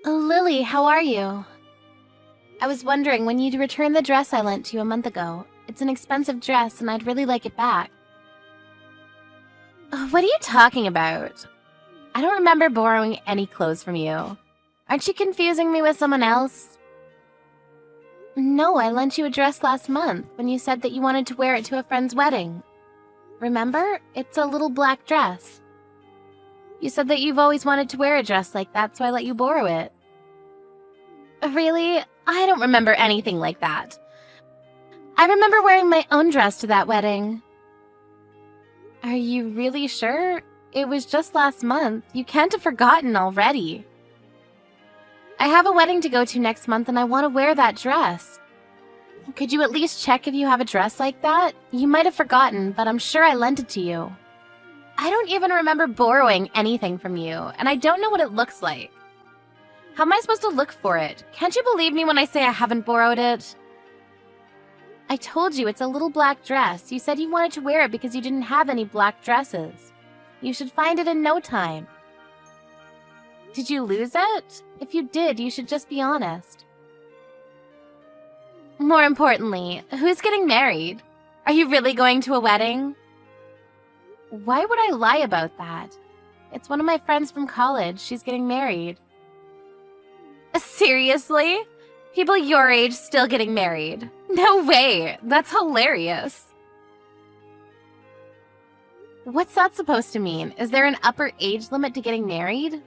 Oh, Lily, how are you? I was wondering when you'd return the dress I lent you a month ago. It's an expensive dress and I'd really like it back. What are you talking about? I don't remember borrowing any clothes from you. Aren't you confusing me with someone else? No, I lent you a dress last month when you said that you wanted to wear it to a friend's wedding. Remember? It's a little black dress. You said that you've always wanted to wear a dress like that, so I let you borrow it. Really? I don't remember anything like that. I remember wearing my own dress to that wedding. Are you really sure? It was just last month. You can't have forgotten already. I have a wedding to go to next month and I want to wear that dress. Could you at least check if you have a dress like that? You might have forgotten, but I'm sure I lent it to you. I don't even remember borrowing anything from you, and I don't know what it looks like. How am I supposed to look for it? Can't you believe me when I say I haven't borrowed it? I told you it's a little black dress. You said you wanted to wear it because you didn't have any black dresses. You should find it in no time. Did you lose it? If you did, you should just be honest. More importantly, who's getting married? Are you really going to a wedding? Why would I lie about that? It's one of my friends from college. She's getting married. Seriously? People your age still getting married? No way! That's hilarious. What's that supposed to mean? Is there an upper age limit to getting married?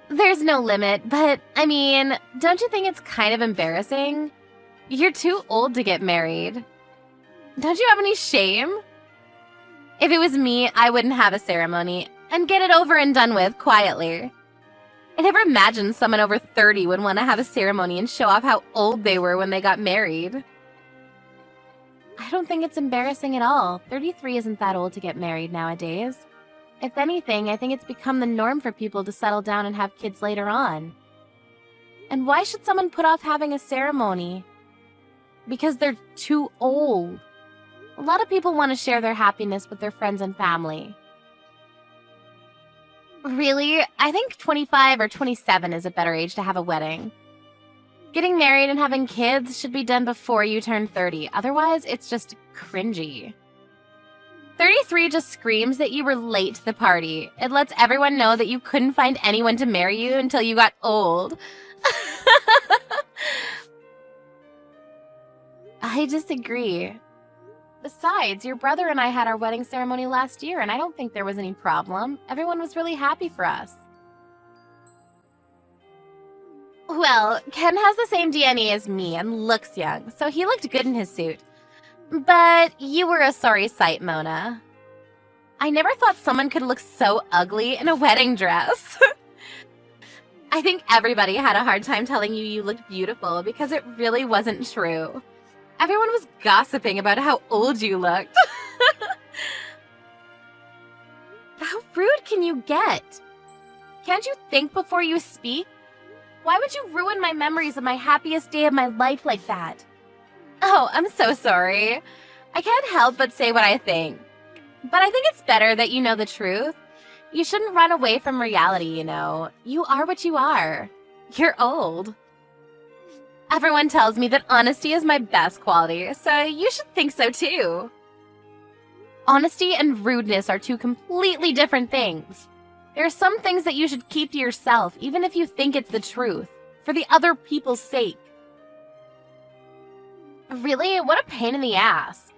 There's no limit, but, I mean, don't you think it's kind of embarrassing? You're too old to get married. Don't you have any shame? If it was me, I wouldn't have a ceremony and get it over and done with quietly. I never imagined someone over 30 would want to have a ceremony and show off how old they were when they got married. I don't think it's embarrassing at all. 33 isn't that old to get married nowadays. If anything, I think it's become the norm for people to settle down and have kids later on. And why should someone put off having a ceremony? Because they're too old. A lot of people want to share their happiness with their friends and family. Really? I think 25 or 27 is a better age to have a wedding. Getting married and having kids should be done before you turn 30. Otherwise, it's just cringy. 33 just screams that you were late to the party. It lets everyone know that you couldn't find anyone to marry you until you got old. I disagree. Besides, your brother and I had our wedding ceremony last year, and I don't think there was any problem. Everyone was really happy for us. Well, Ken has the same DNA as me and looks young, so he looked good in his suit. But you were a sorry sight, Mona. I never thought someone could look so ugly in a wedding dress. I think everybody had a hard time telling you looked beautiful because it really wasn't true. Everyone was gossiping about how old you looked. How rude can you get? Can't you think before you speak? Why would you ruin my memories of my happiest day of my life like that? Oh, I'm so sorry. I can't help but say what I think. But I think it's better that you know the truth. You shouldn't run away from reality, you know. You are what you are. You're old. Everyone tells me that honesty is my best quality, so you should think so too. Honesty and rudeness are two completely different things. There are some things that you should keep to yourself, even if you think it's the truth, for the other people's sake. Really? What a pain in the ass.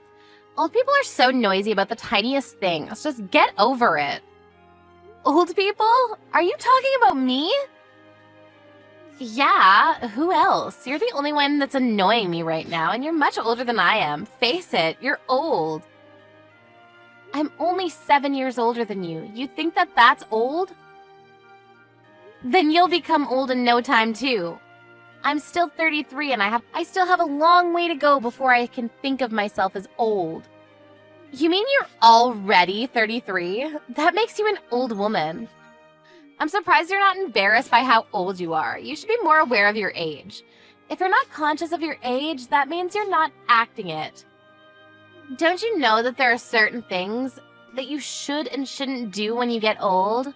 Old people are so noisy about the tiniest things. Just get over it. Old people? Are you talking about me? Yeah, who else? You're the only one that's annoying me right now, and you're much older than I am. Face it, you're old. I'm only 7 years older than you. You think that that's old? Then you'll become old in no time, too. I'm still 33, and I still have a long way to go before I can think of myself as old. You mean you're already 33? That makes you an old woman. I'm surprised you're not embarrassed by how old you are. You should be more aware of your age. If you're not conscious of your age, that means you're not acting it. Don't you know that there are certain things that you should and shouldn't do when you get old?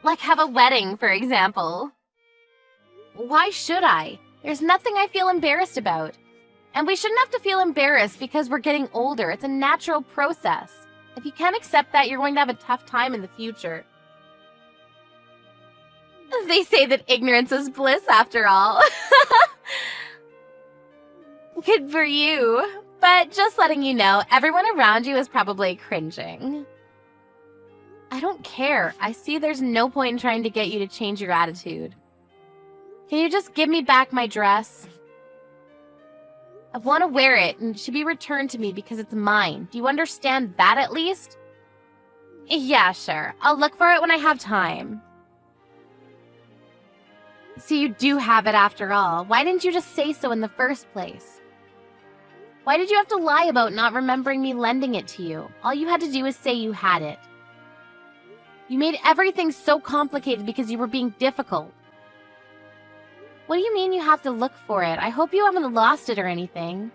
Like have a wedding, for example. Why should I? There's nothing I feel embarrassed about. And we shouldn't have to feel embarrassed because we're getting older. It's a natural process. If you can't accept that, you're going to have a tough time in the future. They say that ignorance is bliss after all. Good for you. But just letting you know, everyone around you is probably cringing. I don't care. I see there's no point in trying to get you to change your attitude. Can you just give me back my dress? I want to wear it, and it should be returned to me because it's mine. Do you understand that at least? Yeah, sure. I'll look for it when I have time. So you do have it after all. Why didn't you just say so in the first place? Why did you have to lie about not remembering me lending it to you? All you had to do was say you had it. You made everything so complicated because you were being difficult. What do you mean you have to look for it? I hope you haven't lost it or anything.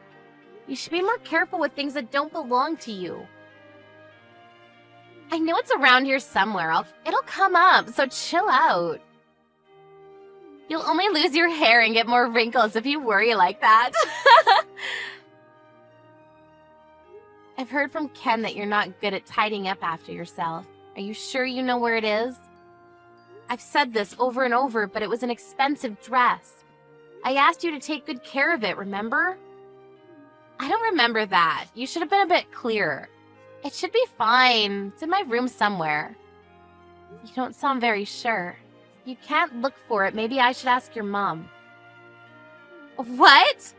You should be more careful with things that don't belong to you. I know it's around here somewhere. It'll come up, so chill out. You'll only lose your hair and get more wrinkles if you worry like that. I've heard from Ken that you're not good at tidying up after yourself. Are you sure you know where it is? I've said this over and over, but it was an expensive dress. I asked you to take good care of it, remember? I don't remember that. You should have been a bit clearer. It should be fine. It's in my room somewhere. You don't sound very sure. You can't look for it. Maybe I should ask your mom. What?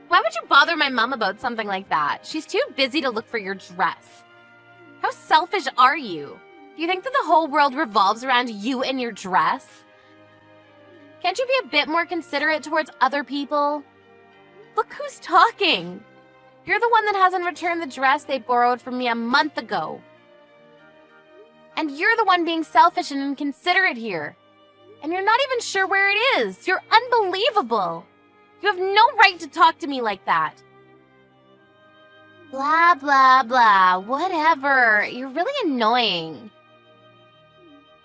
Why would you bother my mom about something like that? She's too busy to look for your dress. How selfish are you? Do you think that the whole world revolves around you and your dress? Can't you be a bit more considerate towards other people? Look who's talking. You're the one that hasn't returned the dress they borrowed from me a month ago. And you're the one being selfish and inconsiderate here. And you're not even sure where it is. You're unbelievable. You have no right to talk to me like that. Blah, blah, blah. Whatever. You're really annoying.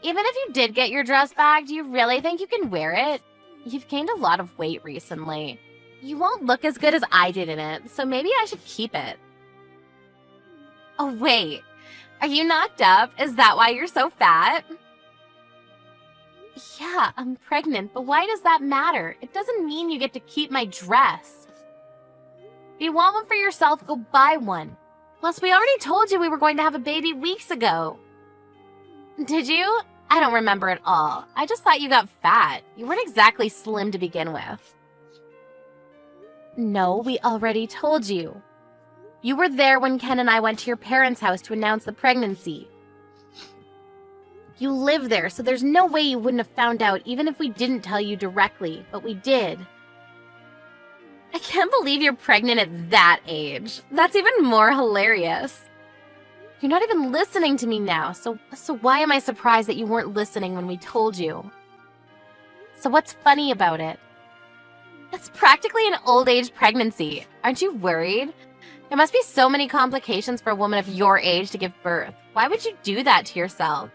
Even if you did get your dress back, do you really think you can wear it? You've gained a lot of weight recently. You won't look as good as I did in it, so maybe I should keep it. Oh, wait. Are you knocked up? Is that why you're so fat? Yeah, I'm pregnant, but why does that matter? It doesn't mean you get to keep my dress. If you want one for yourself, go buy one. Plus, we already told you we were going to have a baby weeks ago. Did you? I don't remember at all. I just thought you got fat. You weren't exactly slim to begin with. No, we already told you. You were there when Ken and I went to your parents' house to announce the pregnancy. You live there, so there's no way you wouldn't have found out even if we didn't tell you directly, but we did. I can't believe you're pregnant at that age. That's even more hilarious. You're not even listening to me now, so why am I surprised that you weren't listening when we told you? So what's funny about it? It's practically an old age pregnancy. Aren't you worried? There must be so many complications for a woman of your age to give birth. Why would you do that to yourself?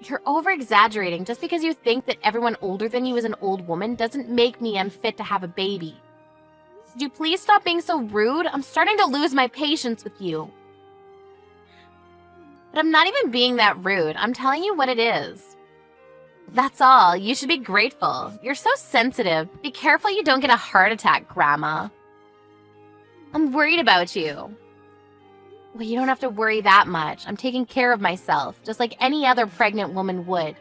You're over-exaggerating. Just because you think that everyone older than you is an old woman doesn't make me unfit to have a baby. Could you please stop being so rude? I'm starting to lose my patience with you. But I'm not even being that rude. I'm telling you what it is. That's all. You should be grateful. You're so sensitive. Be careful you don't get a heart attack, Grandma. I'm worried about you. Well, you don't have to worry that much. I'm taking care of myself, just like any other pregnant woman would.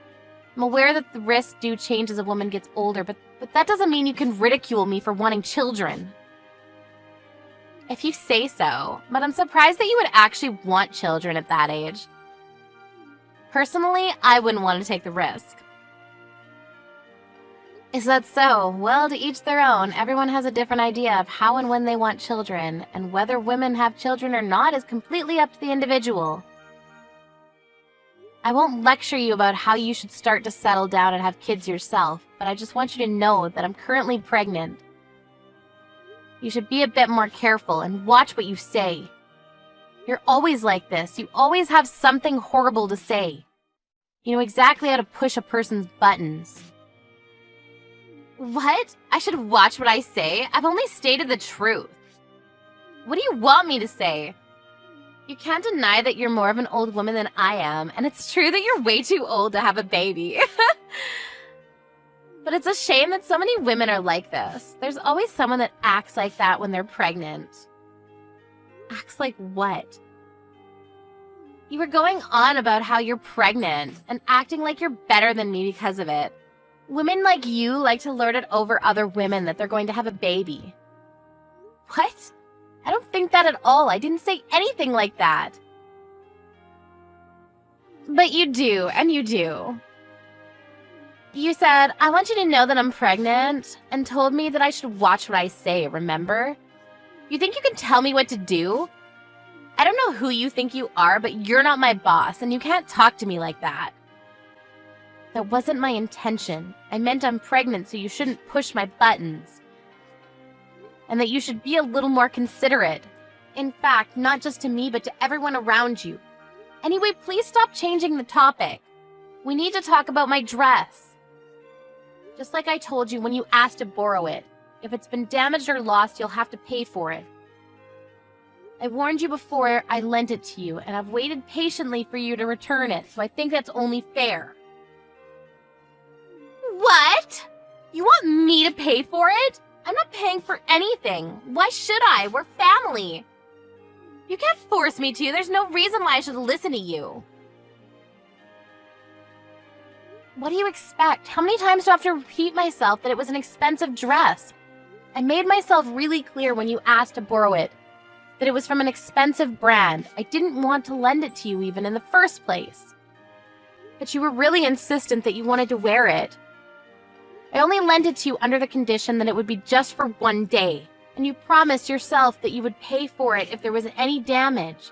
I'm aware that the risks do change as a woman gets older, but that doesn't mean you can ridicule me for wanting children. If you say so, but I'm surprised that you would actually want children at that age. Personally, I wouldn't want to take the risk. Is that so? Well, to each their own. Everyone has a different idea of how and when they want children, and whether women have children or not is completely up to the individual. I won't lecture you about how you should start to settle down and have kids yourself, but I just want you to know that I'm currently pregnant. You should be a bit more careful and watch what you say. You're always like this. You always have something horrible to say. You know exactly how to push a person's buttons. What? I should watch what I say? I've only stated the truth. What do you want me to say? You can't deny that you're more of an old woman than I am, and it's true that you're way too old to have a baby. But it's a shame that so many women are like this. There's always someone that acts like that when they're pregnant. Acts like what? You were going on about how you're pregnant and acting like you're better than me because of it. Women like you like to lord it over other women that they're going to have a baby. What? I don't think that at all. I didn't say anything like that. But you do, and you do. You said, I want you to know that I'm pregnant, and told me that I should watch what I say, remember? You think you can tell me what to do? I don't know who you think you are, but you're not my boss, and you can't talk to me like that. That wasn't my intention. I meant I'm pregnant, so you shouldn't push my buttons. And that you should be a little more considerate. In fact, not just to me, but to everyone around you. Anyway, please stop changing the topic. We need to talk about my dress. Just like I told you when you asked to borrow it. If it's been damaged or lost, you'll have to pay for it. I warned you before I lent it to you, and I've waited patiently for you to return it, so I think that's only fair. What? You want me to pay for it? I'm not paying for anything. Why should I? We're family. You can't force me to. There's no reason why I should listen to you. What do you expect? How many times do I have to repeat myself that it was an expensive dress? I made myself really clear when you asked to borrow it that it was from an expensive brand. I didn't want to lend it to you even in the first place. But you were really insistent that you wanted to wear it. I only lent it to you under the condition that it would be just for one day, and you promised yourself that you would pay for it if there was any damage.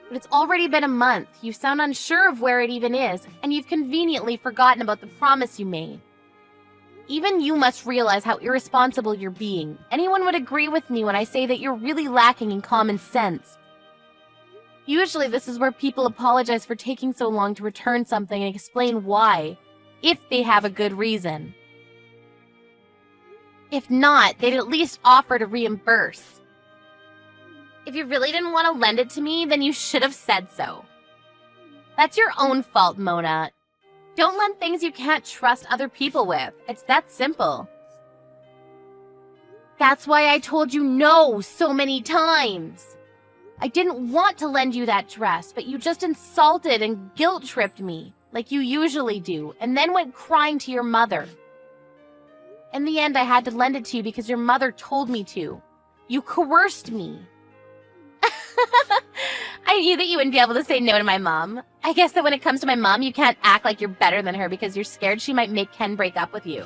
But it's already been a month, you sound unsure of where it even is, and you've conveniently forgotten about the promise you made. Even you must realize how irresponsible you're being. Anyone would agree with me when I say that you're really lacking in common sense. Usually this is where people apologize for taking so long to return something and explain why, if they have a good reason. If not, they'd at least offer to reimburse. If you really didn't want to lend it to me, then you should have said so. That's your own fault, Mona. Don't lend things you can't trust other people with. It's that simple. That's why I told you no so many times. I didn't want to lend you that dress, but you just insulted and guilt-tripped me, like you usually do, and then went crying to your mother. In the end, I had to lend it to you because your mother told me to. You coerced me. I knew that you wouldn't be able to say no to my mom. I guess that when it comes to my mom, you can't act like you're better than her because you're scared she might make Ken break up with you.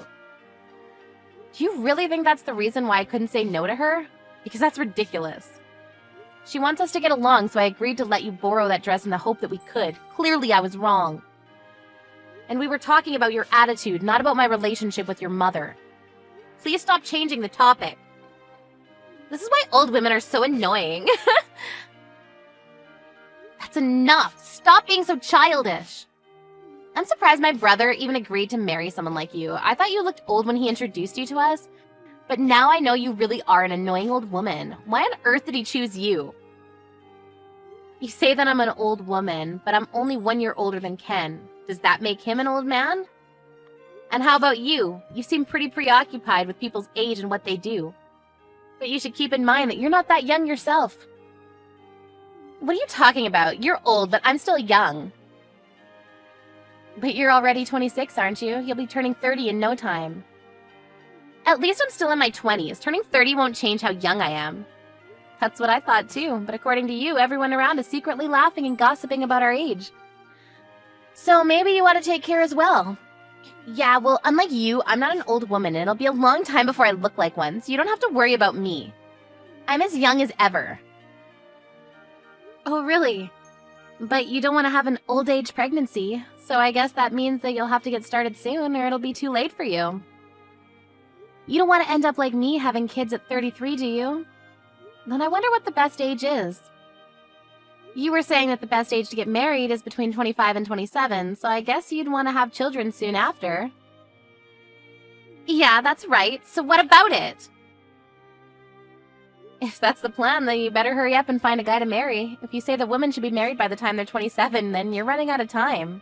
Do you really think that's the reason why I couldn't say no to her? Because that's ridiculous. She wants us to get along, so I agreed to let you borrow that dress in the hope that we could. Clearly, I was wrong. And we were talking about your attitude, not about my relationship with your mother. Please stop changing the topic. This is why old women are so annoying. That's enough. Stop being so childish. I'm surprised my brother even agreed to marry someone like you. I thought you looked old when he introduced you to us. But now I know you really are an annoying old woman. Why on earth did he choose you? You say that I'm an old woman, but I'm only 1 year older than Ken. Does that make him an old man? And how about you? You seem pretty preoccupied with people's age and what they do. But you should keep in mind that you're not that young yourself. What are you talking about? You're old, but I'm still young. But you're already 26, aren't you? You'll be turning 30 in no time. At least I'm still in my 20s. Turning 30 won't change how young I am. That's what I thought too, but according to you, everyone around is secretly laughing and gossiping about our age. So maybe you ought to take care as well. Yeah, well, unlike you, I'm not an old woman, and it'll be a long time before I look like one, so you don't have to worry about me. I'm as young as ever. Oh, really? But you don't want to have an old age pregnancy, so I guess that means that you'll have to get started soon, or it'll be too late for you. You don't want to end up like me having kids at 33, do you? Then I wonder what the best age is. You were saying that the best age to get married is between 25 and 27, so I guess you'd want to have children soon after. Yeah, that's right. So what about it? If that's the plan, then you better hurry up and find a guy to marry. If you say that women should be married by the time they're 27, then you're running out of time.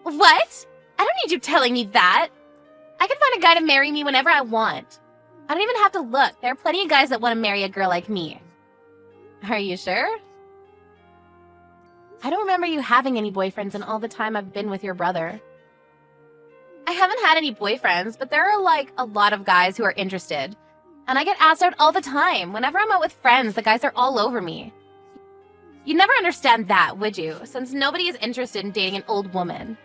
What? I don't need you telling me that. I can find a guy to marry me whenever I want. I don't even have to look. There are plenty of guys that want to marry a girl like me. Are you sure? I don't remember you having any boyfriends in all the time I've been with your brother. I haven't had any boyfriends, but there are, like, a lot of guys who are interested. And I get asked out all the time. Whenever I'm out with friends, the guys are all over me. You'd never understand that, would you? Since nobody is interested in dating an old woman.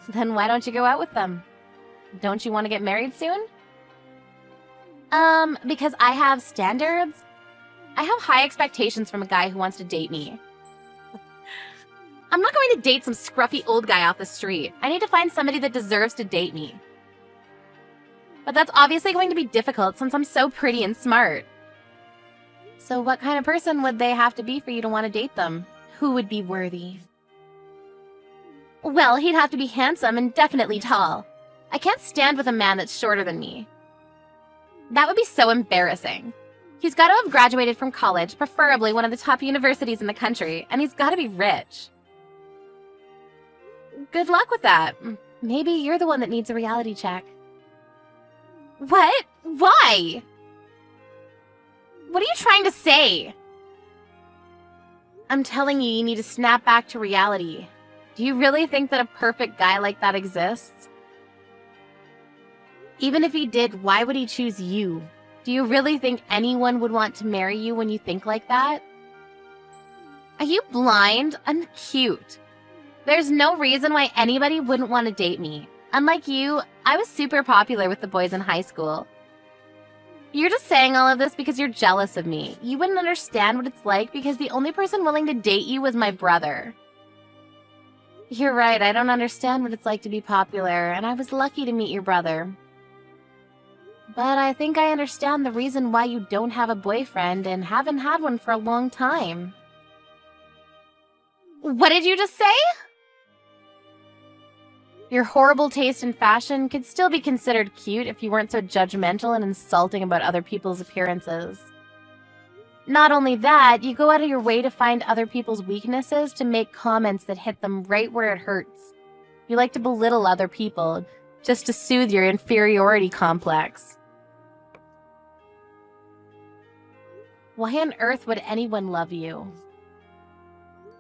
Then why don't you go out with them? Don't you want to get married soon? Because I have standards. I have high expectations from a guy who wants to date me. I'm not going to date some scruffy old guy off the street. I need to find somebody that deserves to date me. But that's obviously going to be difficult since I'm so pretty and smart. So what kind of person would they have to be for you to want to date them? Who would be worthy? Well, he'd have to be handsome and definitely tall. I can't stand with a man that's shorter than me. That would be so embarrassing. He's got to have graduated from college, preferably one of the top universities in the country, and he's got to be rich. Good luck with that. Maybe you're the one that needs a reality check. What? Why? What are you trying to say? I'm telling you, you need to snap back to reality. Do you really think that a perfect guy like that exists? Even if he did, why would he choose you? Do you really think anyone would want to marry you when you think like that? Are you blind? I'm cute. There's no reason why anybody wouldn't want to date me. Unlike you, I was super popular with the boys in high school. You're just saying all of this because you're jealous of me. You wouldn't understand what it's like because the only person willing to date you was my brother. You're right, I don't understand what it's like to be popular, and I was lucky to meet your brother. But I think I understand the reason why you don't have a boyfriend and haven't had one for a long time. What did you just say? Your horrible taste in fashion could still be considered cute if you weren't so judgmental and insulting about other people's appearances. Not only that, you go out of your way to find other people's weaknesses to make comments that hit them right where it hurts. You like to belittle other people just to soothe your inferiority complex. Why on earth would anyone love you?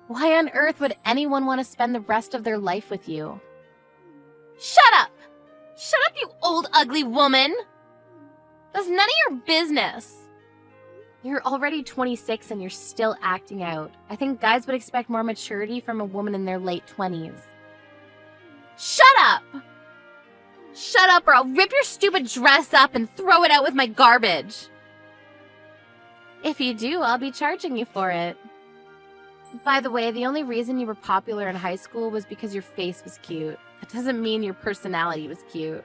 Why on earth would anyone want to spend the rest of their life with you? Shut up! Shut up, you old ugly woman! That's none of your business. You're already 26 and you're still acting out. I think guys would expect more maturity from a woman in their late 20s. Shut up! Shut up or I'll rip your stupid dress up and throw it out with my garbage. If you do, I'll be charging you for it. By the way, the only reason you were popular in high school was because your face was cute. That doesn't mean your personality was cute.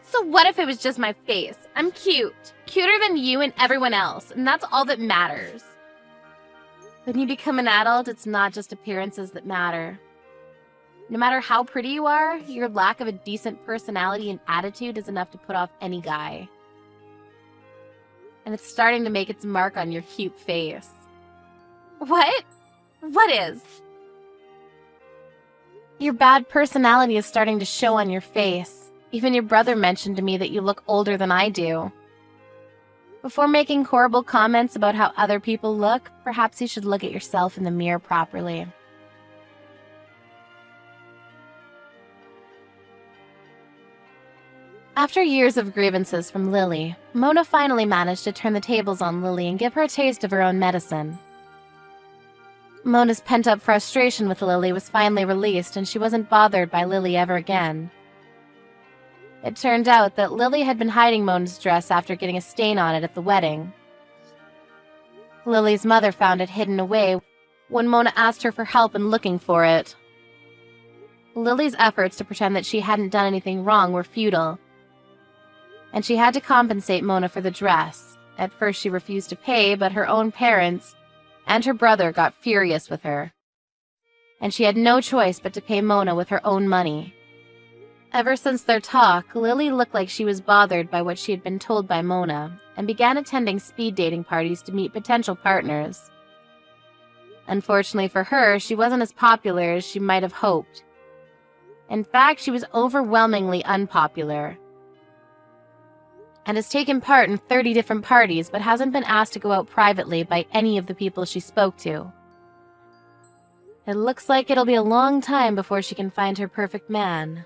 So what if it was just my face? I'm cute. Cuter than you and everyone else, and that's all that matters. When you become an adult, it's not just appearances that matter. No matter how pretty you are, your lack of a decent personality and attitude is enough to put off any guy. And it's starting to make its mark on your cute face. What? What is? Your bad personality is starting to show on your face. Even your brother mentioned to me that you look older than I do. Before making horrible comments about how other people look, perhaps you should look at yourself in the mirror properly. After years of grievances from Lily, Mona finally managed to turn the tables on Lily and give her a taste of her own medicine. Mona's pent-up frustration with Lily was finally released, and she wasn't bothered by Lily ever again. It turned out that Lily had been hiding Mona's dress after getting a stain on it at the wedding. Lily's mother found it hidden away when Mona asked her for help in looking for it. Lily's efforts to pretend that she hadn't done anything wrong were futile, and she had to compensate Mona for the dress, At first she refused to pay, but her own parents and her brother got furious with her, and she had no choice but to pay Mona with her own money. Ever since their talk, Lily looked like she was bothered by what she had been told by Mona, and began attending speed dating parties to meet potential partners. Unfortunately for her, she wasn't as popular as she might have hoped. In fact, she was overwhelmingly unpopular, and has taken part in 30 different parties, but hasn't been asked to go out privately by any of the people she spoke to. It looks like it'll be a long time before she can find her perfect man.